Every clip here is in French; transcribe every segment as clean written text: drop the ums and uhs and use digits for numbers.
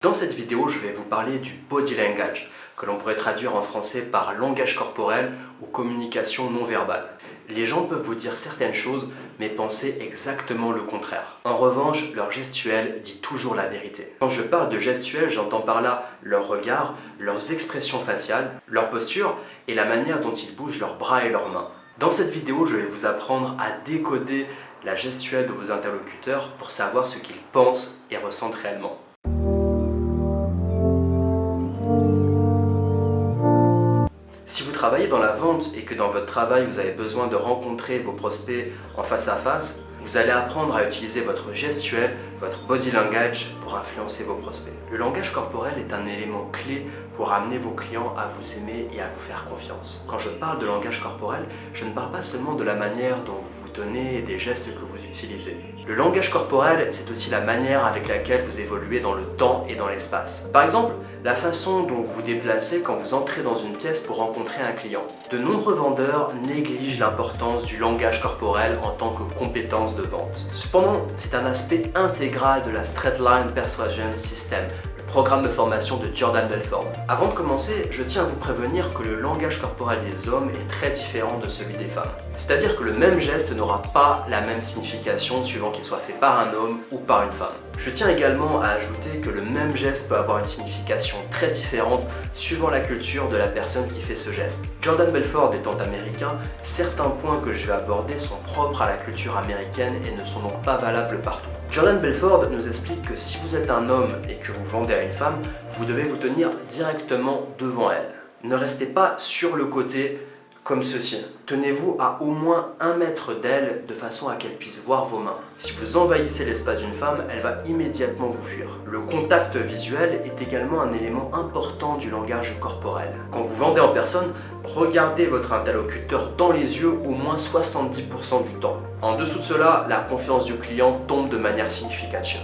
Dans cette vidéo, je vais vous parler du body language, que l'on pourrait traduire en français par langage corporel ou communication non verbale. Les gens peuvent vous dire certaines choses, mais penser exactement le contraire. En revanche, leur gestuel dit toujours la vérité. Quand je parle de gestuel, j'entends par là leur regard, leurs expressions faciales, leur posture et la manière dont ils bougent leurs bras et leurs mains. Dans cette vidéo, je vais vous apprendre à décoder la gestuelle de vos interlocuteurs pour savoir ce qu'ils pensent et ressentent réellement. Si vous travaillez dans la vente et que dans votre travail vous avez besoin de rencontrer vos prospects en face à face, vous allez apprendre à utiliser votre gestuel, votre body language pour influencer vos prospects. Le langage corporel est un élément clé pour amener vos clients à vous aimer et à vous faire confiance. Quand je parle de langage corporel, je ne parle pas seulement de la manière dont vous vous tenez et des gestes que vous utilisez. Le langage corporel, c'est aussi la manière avec laquelle vous évoluez dans le temps et dans l'espace. Par exemple, la façon dont vous vous déplacez quand vous entrez dans une pièce pour rencontrer un client. De nombreux vendeurs négligent l'importance du langage corporel en tant que compétence de vente. Cependant, c'est un aspect intégral de la Straight Line Persuasion System, le programme de formation de Jordan Belfort. Avant de commencer, je tiens à vous prévenir que le langage corporel des hommes est très différent de celui des femmes. C'est-à-dire que le même geste n'aura pas la même signification suivant qu'il soit fait par un homme ou par une femme. Je tiens également à ajouter que le même geste peut avoir une signification très différente suivant la culture de la personne qui fait ce geste. Jordan Belfort étant américain, certains points que je vais aborder sont propres à la culture américaine et ne sont donc pas valables partout. Jordan Belfort nous explique que si vous êtes un homme et que vous vendez à une femme, vous devez vous tenir directement devant elle. Ne restez pas sur le côté comme ceci. Tenez-vous à au moins 1 mètre d'elle de façon à qu'elle puisse voir vos mains. Si vous envahissez l'espace d'une femme, elle va immédiatement vous fuir. Le contact visuel est également un élément important du langage corporel. Quand vous vendez en personne, regardez votre interlocuteur dans les yeux au moins 70% du temps. En dessous de cela, la confiance du client tombe de manière significative.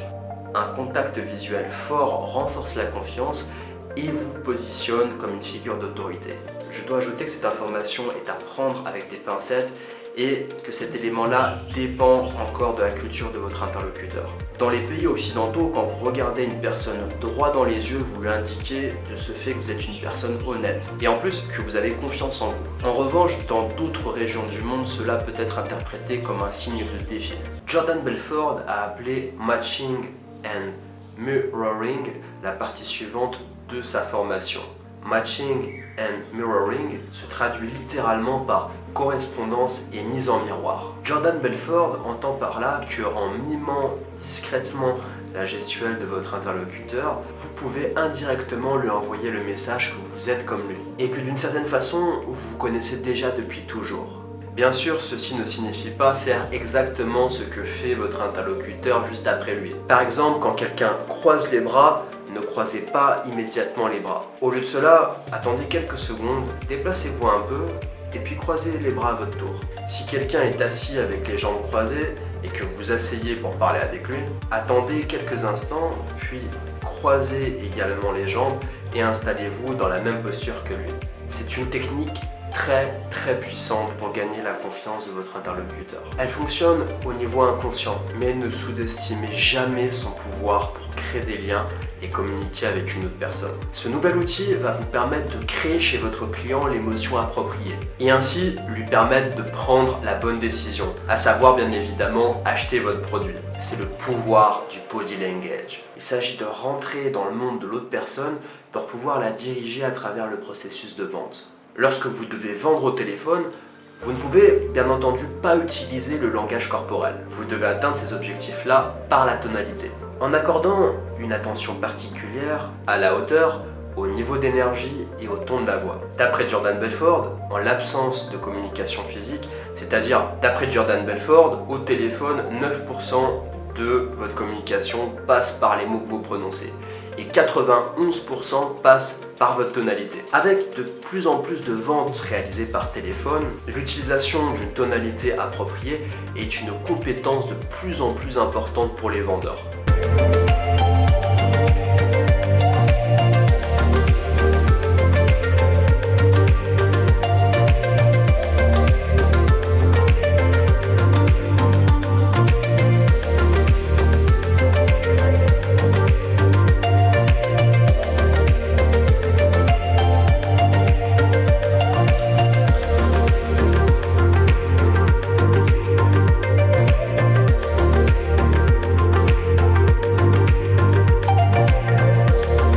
Un contact visuel fort renforce la confiance et vous positionne comme une figure d'autorité. Je dois ajouter que cette information est à prendre avec des pincettes et que cet élément-là dépend encore de la culture de votre interlocuteur. Dans les pays occidentaux, quand vous regardez une personne droit dans les yeux, vous lui indiquez de ce fait que vous êtes une personne honnête et en plus que vous avez confiance en vous. En revanche, dans d'autres régions du monde, cela peut être interprété comme un signe de défi. Jordan Belfort a appelé matching and mirroring la partie suivante de sa formation. Matching and mirroring se traduit littéralement par correspondance et mise en miroir. Jordan Belfort entend par là qu'en mimant discrètement la gestuelle de votre interlocuteur, vous pouvez indirectement lui envoyer le message que vous êtes comme lui et que d'une certaine façon, vous vous connaissez déjà depuis toujours. Bien sûr, ceci ne signifie pas faire exactement ce que fait votre interlocuteur juste après lui. Par exemple, quand quelqu'un croise les bras, ne croisez pas immédiatement les bras. Au lieu de cela, attendez quelques secondes, déplacez-vous un peu et puis croisez les bras à votre tour. Si quelqu'un est assis avec les jambes croisées et que vous asseyez pour parler avec lui, attendez quelques instants, puis croisez également les jambes et installez-vous dans la même posture que lui. C'est une technique très puissante pour gagner la confiance de votre interlocuteur. Elle fonctionne au niveau inconscient, mais ne sous-estimez jamais son pouvoir pour créer des liens et communiquer avec une autre personne. Ce nouvel outil va vous permettre de créer chez votre client l'émotion appropriée et ainsi lui permettre de prendre la bonne décision, à savoir bien évidemment acheter votre produit. C'est le pouvoir du body language. Il s'agit de rentrer dans le monde de l'autre personne pour pouvoir la diriger à travers le processus de vente. Lorsque vous devez vendre au téléphone, vous ne pouvez bien entendu pas utiliser le langage corporel. Vous devez atteindre ces objectifs-là par la tonalité. En accordant une attention particulière à la hauteur, au niveau d'énergie et au ton de la voix. D'après Jordan Belfort, en l'absence de communication physique, c'est-à-dire d'après Jordan Belfort, au téléphone, 9% de votre communication passe par les mots que vous prononcez et 91% passe par votre tonalité. Avec de plus en plus de ventes réalisées par téléphone, l'utilisation d'une tonalité appropriée est une compétence de plus en plus importante pour les vendeurs.